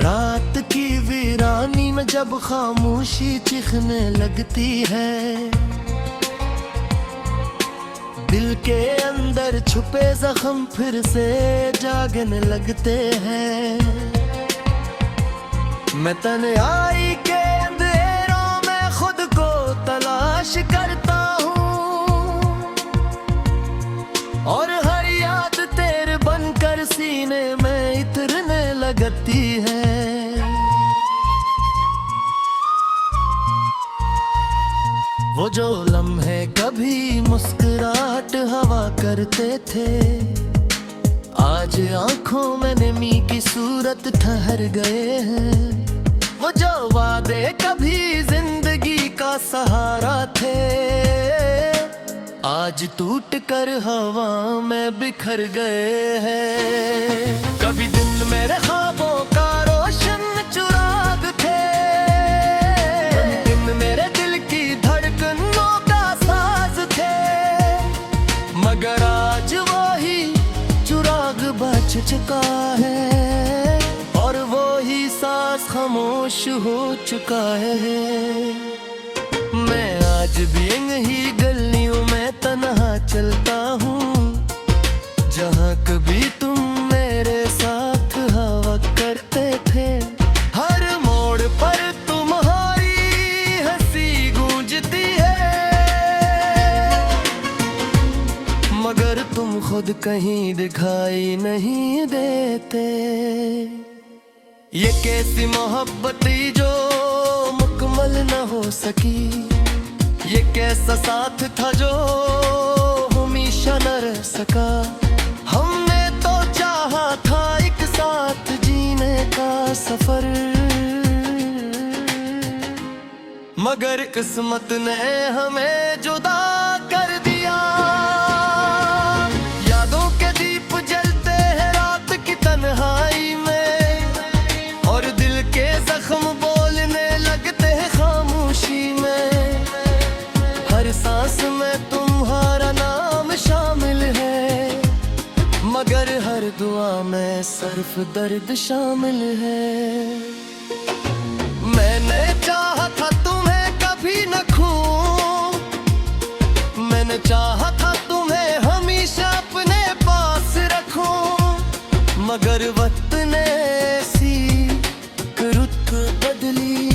रात की वीरानी में जब खामोशी चीखने लगती है, दिल के अंदर छुपे जख्म फिर से जागने लगते हैं। मैं तन्हाई के अंधेरों में खुद को तलाश करता हूँ, और हर याद तेरे बनकर सीने में इतरने लगती है। वो जो लम्हे कभी मुस्कुराहट हवा करते थे, आज आंखों में नमी की सूरत ठहर गए हैं। वो जो वादे कभी जिंदगी का सहारा थे, आज टूट कर हवा में बिखर गए हैं। कभी दिन मेरे ख्वाबों का रोशन चिराग थे, दिन मेरे दिल की धड़कनों का साज थे, मगर आज वही चिराग बुझ चुका है, और वो ही सांस खामोश हो चुका है। मैं आज भी इन्हीं गलियों में तन्हा चलता हूँ, जहाँ कभी तुम मेरे साथ हवा करते थे। हर मोड़ पर तुम्हारी हंसी गूंजती है, मगर तुम खुद कहीं दिखाई नहीं देते। ये कैसी मोहब्बती जो मुकम्मल न हो सकी, ये कैसा साथ था जो हमेशा न रह सका। हमने तो चाहा था एक साथ जीने का सफर, मगर किस्मत ने हमें जुदा कर दिया। यादों के दीप जलते हैं रात की तन्हाई में, और दिल के जख्म बोलने लगते हैं खामोशी में। हर सांस में तुम्हारा नाम शामिल है, मगर हर दुआ में सिर्फ दर्द शामिल है। मैंने चाहा था तुम्हें कभी न खोऊं, मैंने चाहा था तुम्हें हमेशा अपने पास रखूं, मगर वक्त ने ऐसी रुत बदली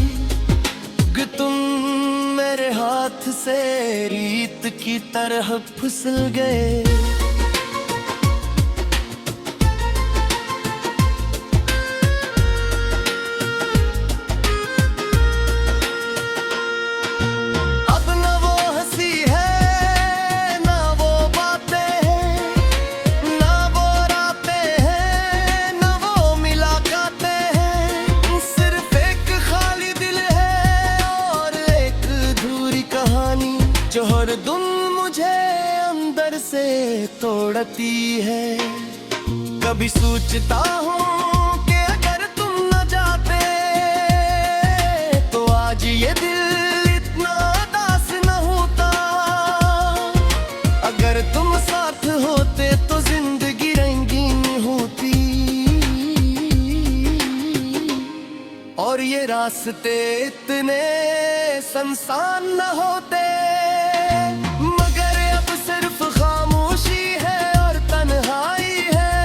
कि तुम मेरे हाथ से रीत की तरह फिसल गए। अब न वो हंसी है, ना वो बातें हैं, ना वो रातें हैं, ना वो मुलाकातें हैं। सिर्फ एक खाली दिल है और एक अधूरी कहानी, जो हर दिन मुझे अंदर से तोड़ती है। कभी सोचता हूँ कि अगर तुम न जाते तो आज ये दिल इतना उदास न होता। अगर तुम साथ होते तो जिंदगी रंगीन होती, और ये रास्ते इतने सुनसान न होते। मगर अब सिर्फ खामोशी है और तन्हाई है,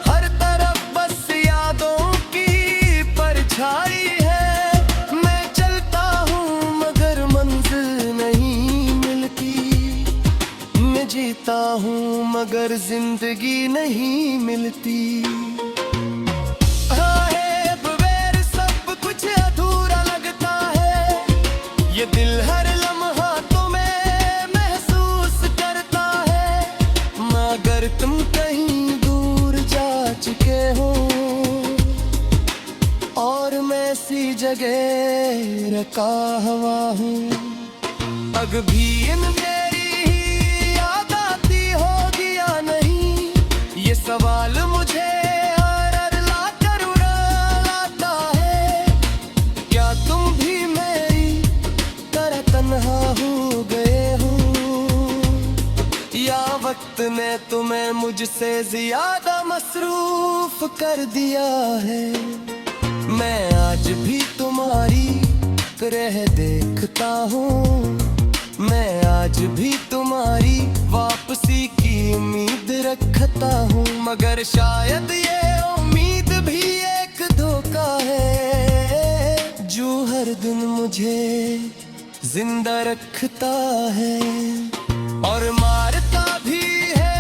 हर तरफ बस यादों की परछाई है। मैं चलता हूँ मगर मंजिल नहीं मिलती, मैं जीता हूँ मगर जिंदगी नहीं मिलती। ये दिल हर लम्हा तुम्हें महसूस करता है, मगर तुम कहीं दूर जा चुके हो, और मैं इसी जगह रखा हुआ हूँ। अब भी इन मेरी ही याद आती होगी या नहीं, ये सवाल मुझे हर ला कर उड़ाता है। क्या तुम भी तन्हा हो गए हो, या वक्त ने तुम्हें मुझसे ज्यादा मसरूफ कर दिया है। मैं आज भी तुम्हारी तरह देखता हूँ, मैं आज भी तुम्हारी वापसी की उम्मीद रखता हूँ। मगर शायद ये उम्मीद भी एक धोखा है जो हर दिन मुझे जिंदा रखता है और मारता भी है।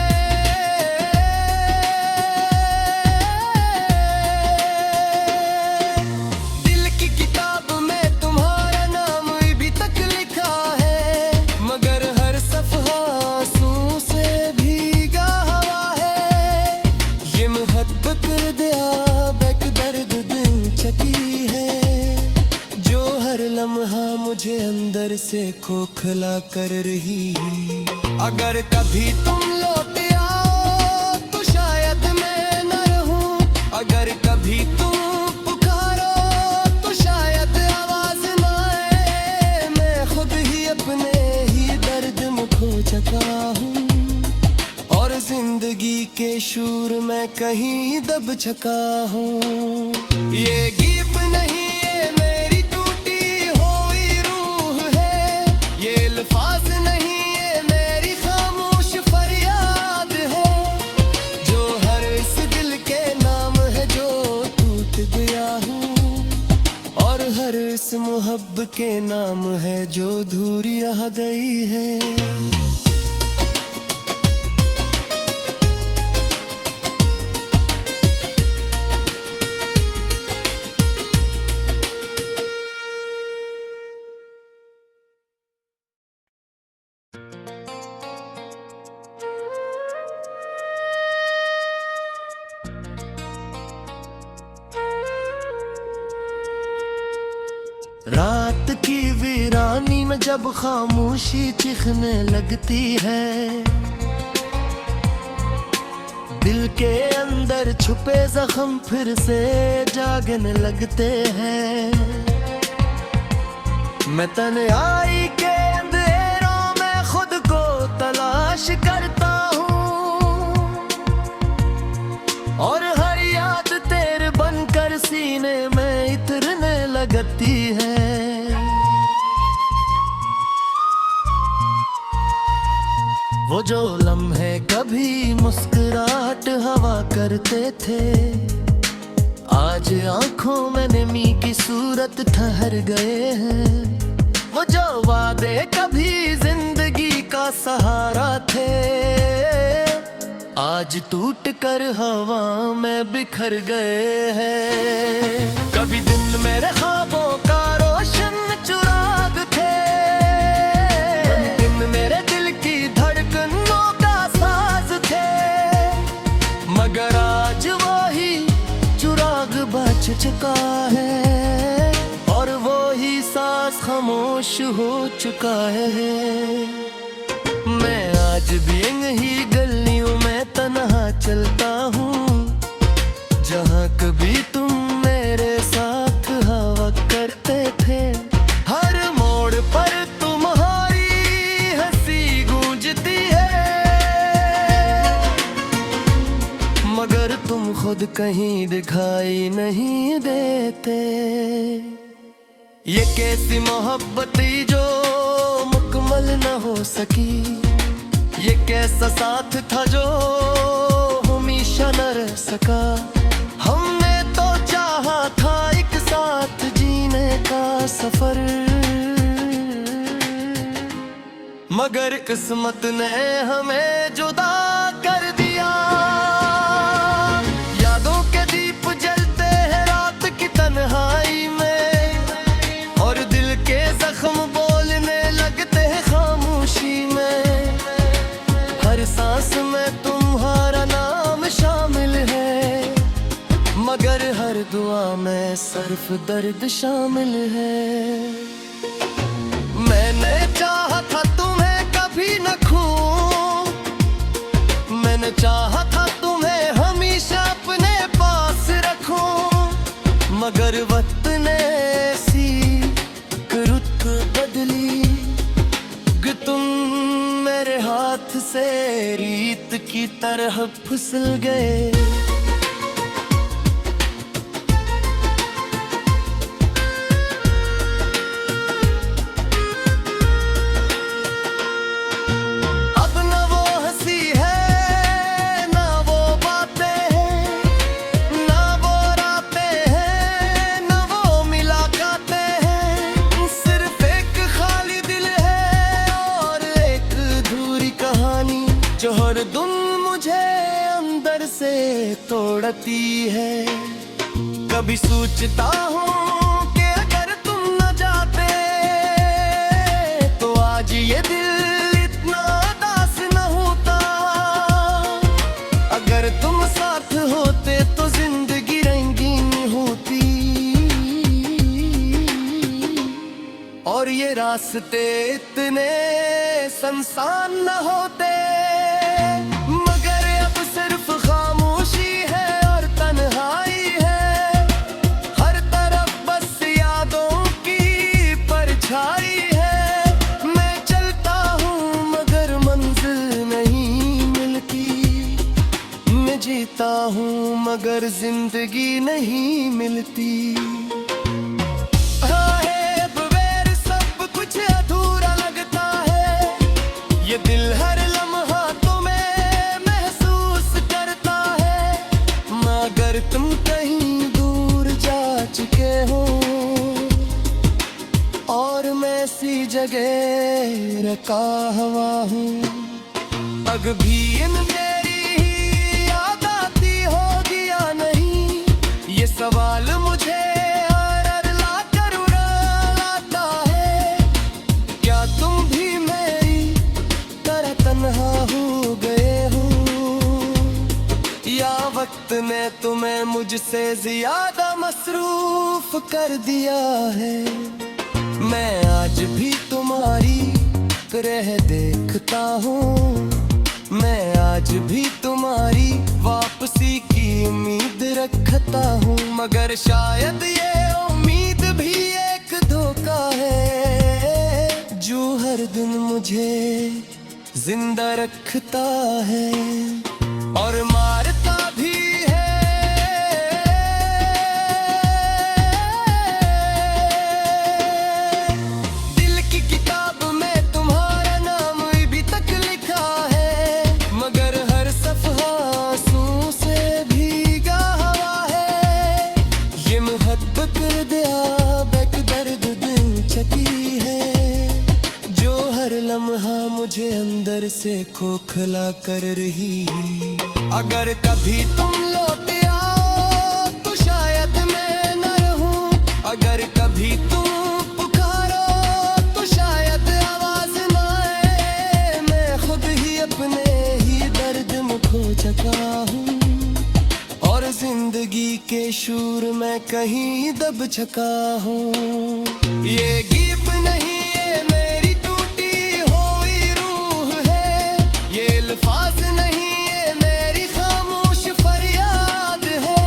दिल की किताब में तुम्हारा नाम अभी तक लिखा है, मगर हर सफ़हा आंसू से भीगा हुआ है। ये मोहब्बत दिया बेक दर्द दिल चकी है जो हर लम्हा मुझे अंदर से खोखला कर रही। अगर कभी तुम लौट आओ तो शायद मैं न रहूं, अगर कभी तुम पुकारो तो शायद आवाज न आए। मैं खुद ही अपने ही दर्द में खो चुका हूँ और जिंदगी के शूर में कहीं दब चुका हूँ। ये गीत नहीं ये मेरी टूटी हुई रूह है, ये अल्फाज नहीं ये मेरी खामोश फरियाद है जो हर इस दिल के नाम है जो टूट गया हूँ और हर इस मोहब्बत के नाम है जो दूर रह गई है। रात की वीरानी में जब खामोशी चिखने लगती है, दिल के अंदर छुपे जख्म फिर से जागने लगते हैं। मैं तन्हाई के अंधेरों में खुद को तलाश करता हूँ और हर याद तेरे बनकर सीने में इतरने लगती है। वो जो लम्हे कभी मुस्कुराहट हवा करते थे, आज आंखों में नमी की सूरत ठहर गए हैं। वो जो वादे कभी जिंदगी का सहारा थे, आज टूट कर हवा में बिखर गए हैं। कभी दिन मेरे ख्वाबों का रोशन चिराग थे, दिन मेरे दिल की धड़कनों का साज थे, मगर आज वही चिराग बच चुका है और वो ही सांस खामोश हो चुका है। मैं आज भी इन्हीं गलियों में तन्हा चलता हूँ जहाँ कभी तुम मेरे साथ हवा करते थे। हर मोड़ पर तुम्हारी हंसी गूंजती है, मगर तुम खुद कहीं दिखाई नहीं देते। ये कैसी मोहब्बती जो मुकम्मल न हो सकी, ये कैसा साथ था जो हमेशा न रह सका। हमने तो चाहा था एक साथ जीने का सफर, मगर किस्मत ने हमें जुदा कर दिया। यादों के दीप जलते हैं रात की तन्हाई में और दिल के जख्म बोलने लगते हैं खामोशी में। हर सांस में तुम्हारा नाम शामिल है, मगर हर दुआ में सिर्फ दर्द शामिल है। मैंने चाहा था तुम्हें कभी न खोऊं, मैंने चाहा था तुम्हें हमेशा अपने पास रखूं, मगर वक्त ने ऐसी रुत बदली कि तुम मेरे हाथ से रीत की तरह फिसल गए। से तोड़ती है। कभी सोचता हूँ कि अगर तुम न जाते तो आज ये दिल इतना उदास न होता। अगर तुम साथ होते तो जिंदगी रंगीन होती और ये रास्ते इतने सुनसान न होते। मगर अब सिर्फ खामोशी है और तन्हाई है, हर तरफ बस यादों की परछाई है। मैं चलता हूँ मगर मंजिल नहीं मिलती, मैं जीता हूँ मगर जिंदगी नहीं मिलती। ये दिल हर लम्हा तुम्हें महसूस करता है, मगर तुम कहीं दूर जा चुके हो और मैं ऐसी जगह रखा हुआ हूँ। अग भी इन मेरी ही याद आती होगी या नहीं, ये सवाल मुझे हर ला कर उड़ाता है। क्या तुम भी तन्हा हो गए हो या वक्त ने तुम्हें मुझसे ज्यादा मसरूफ कर दिया है। मैं आज भी तुम्हारी तरह देखता हूँ, मैं आज भी तुम्हारी वापसी की उम्मीद रखता हूँ। मगर शायद ये उम्मीद भी एक धोखा है जो हर दिन मुझे जिंदा रखता है और मारता भी है। दिल की किताब में तुम्हारा नाम अभी तक लिखा है, मगर हर सफ़हा आंसू से भीगा हुआ है। ये मोहब्बत दिया बेक दर्द दिल चकी है जो हर लम्हा मुझे अंदर से खोखला कर रही। अगर कभी तुम लौट आओ तो शायद मैं न रहूं, अगर कभी तुम पुकारो तो शायद आवाज न आए। मैं खुद ही अपने ही दर्द में खो चुका हूँ और जिंदगी के शूर में कहीं दब चुका हूँ। ये गीत नहीं अल्फाज नहीं, ये मेरी खामोश फरियाद है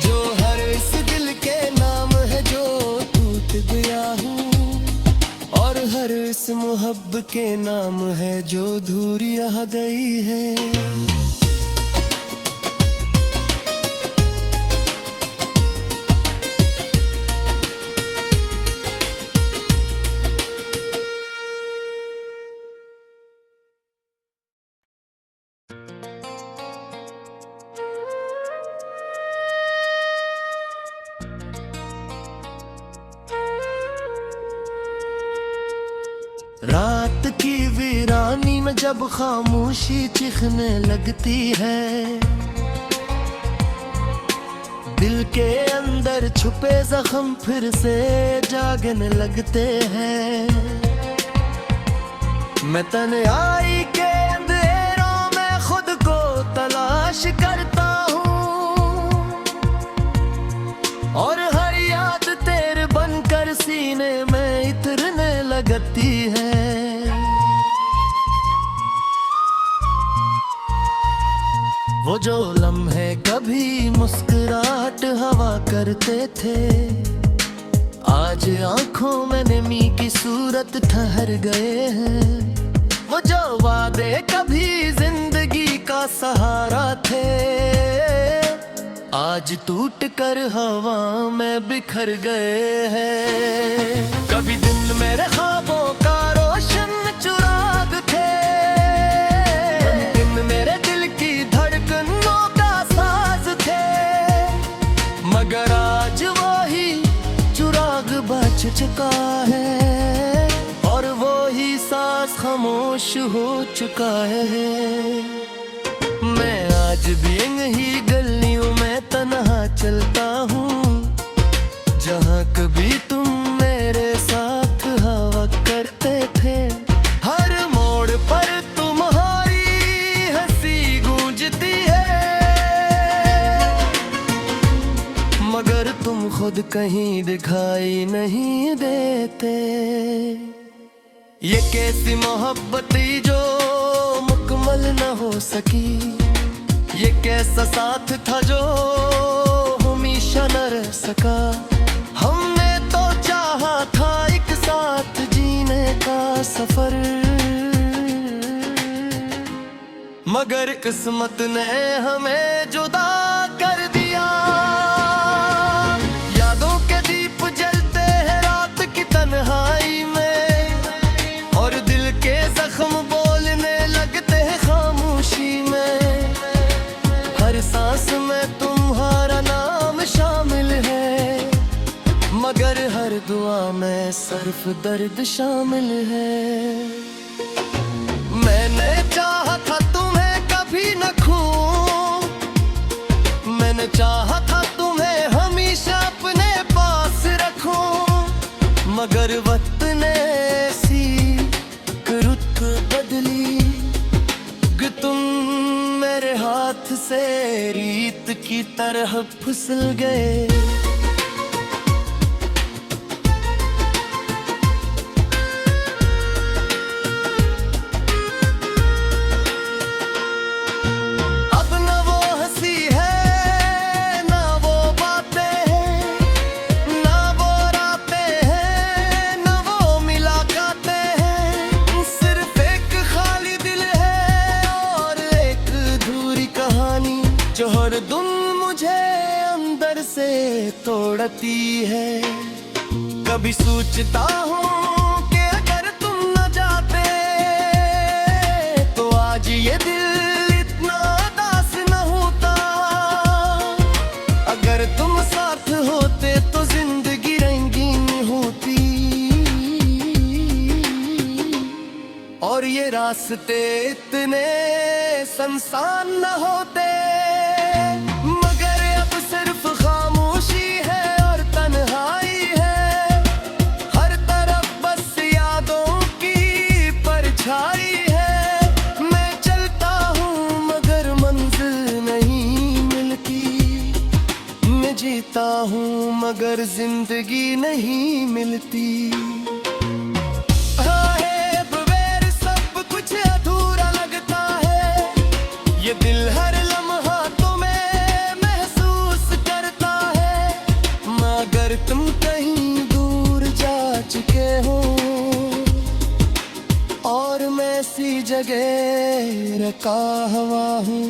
जो हर इस दिल के नाम है जो टूट गया हूँ और हर इस मोहब्बत के नाम है जो दूर रह गई है। रात की वीरानी में जब खामोशी चिखने लगती है, दिल के अंदर छुपे जख्म फिर से जागने लगते हैं। मैं तन्हाई के अंधेरों में खुद को तलाश करता हूँ और हर याद तेरे बनकर सीने में इतरने लगती है। वो जो लम्हे कभी मुस्कुराहट हवा करते थे, आज आंखों में नमी की सूरत ठहर गए हैं। वो जो वादे कभी जिंदगी का सहारा थे, आज टूट कर हवा में बिखर गए हैं। कभी दिल मेरे ख्वाबों का रोशन चिराग थे, दिन मेरे दिल की धड़कनों का साज थे, मगर आज वही चिराग बच चुका है और वो ही सांस खामोश हो चुका है। मैं आज आज भी इन्हीं गलियों में तन्हा चलता हूँ, जहाँ कभी तुम मेरे साथ हवा करते थे। हर मोड़ पर तुम्हारी हंसी गूंजती है, मगर तुम खुद कहीं दिखाई नहीं देते। ये कैसी मोहब्बती जो मुकम्मल न हो सकी, ये कैसा साथ था जो हमेशा न रह सका। हमने तो चाहा था एक साथ जीने का सफर, मगर किस्मत ने हमें जुदा कर दिया। यादों के दीप जलते हैं रात की तन्हाई में, और दिल के जख्म बोलने लगते हैं खामोशी में। हर सांस में तुम्हारा नाम शामिल है, मगर हर दुआ में सिर्फ दर्द शामिल है। मैंने चाहा था तुम्हें कभी न खोऊं, मैंने चाहा था तुम्हें हमेशा अपने पास रखूं, मगर वक्त ने ऐसी रुत बदली कि तुम मेरे हाथ से रीत की तरह फिसल गए। अब न वो हंसी है ना वो बातें हैं, ना वो रातें हैं ना वो मुलाकातें हैं। सिर्फ एक खाली दिल है और एक अधूरी कहानी, जो हर दिन मुझे अंदर से तोड़ती है। कभी सोचता हूँ कि अगर तुम न जाते तो आज ये दिल इतना उदास न होता। अगर तुम साथ होते तो जिंदगी रंगीन होती, और ये रास्ते इतने सुनसान न होते। मगर अब सिर्फ खामोशी है और तन्हाई है, हर तरफ बस यादों की परछाई है। मैं चलता हूँ मगर मंजिल नहीं मिलती, मैं जीता हूँ मगर जिंदगी नहीं मिलती। ये दिल हर लम्हा तुम्हें महसूस करता है, मगर तुम कहीं दूर जा चुके हो, और मैं ऐसी जगह रखा हुआ हूँ।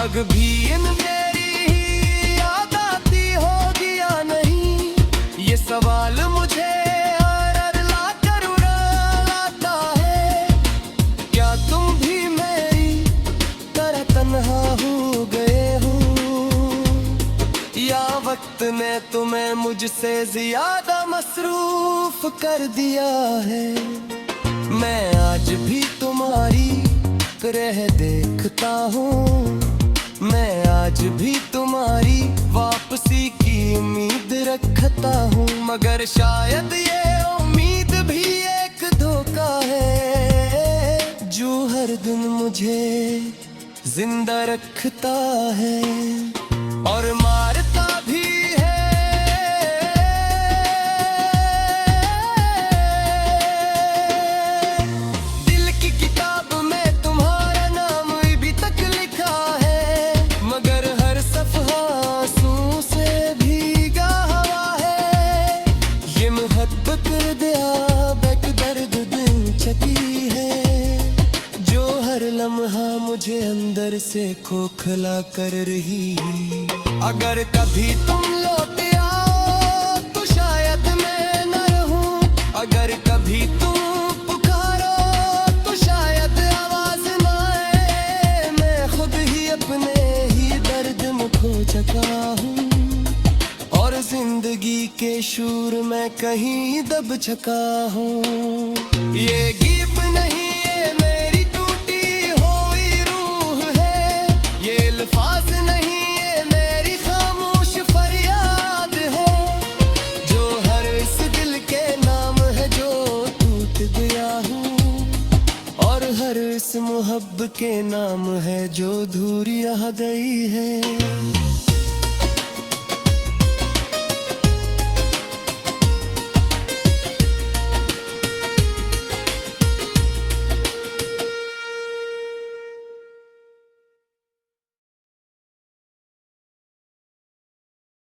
अब भी इन मेरी ही याद आती होगी या नहीं, ये सवाल मुझे हर ला कर उड़ाता है। क्या तुम भी तन्हा हो गए हो, या वक्त ने तुम्हें मुझसे ज्यादा मसरूफ कर दिया है। मैं आज भी तुम्हारी तरह देखता हूँ, मैं आज भी तुम्हारी वापसी की उम्मीद रखता हूँ, मगर शायद ये उम्मीद भी एक धोखा है, जो हर दिन मुझे जिंदा रखता है और मारता भी है। दिल की किताब में तुम्हारा नाम अभी तक लिखा है, मगर हर सफ़ा आंसू से भीगा हुआ है। ये मोहब्बत दिया बेक दर्द दिल छकी है, जो हर लम्हा मुझे अंदर से खोखला कर रही। अगर कभी तुम लौट आओ तो शायद मैं न रहूं, अगर कभी तुम पुकारो तो शायद आवाज न आए। मैं खुद ही अपने ही दर्द में खो चुका हूँ, और जिंदगी के शूर में कहीं दब चुका हूँ। ये गीत नहीं, ये मेरी टूटी हुई रूह है, ये महब के नाम है जो धूरिया दई है।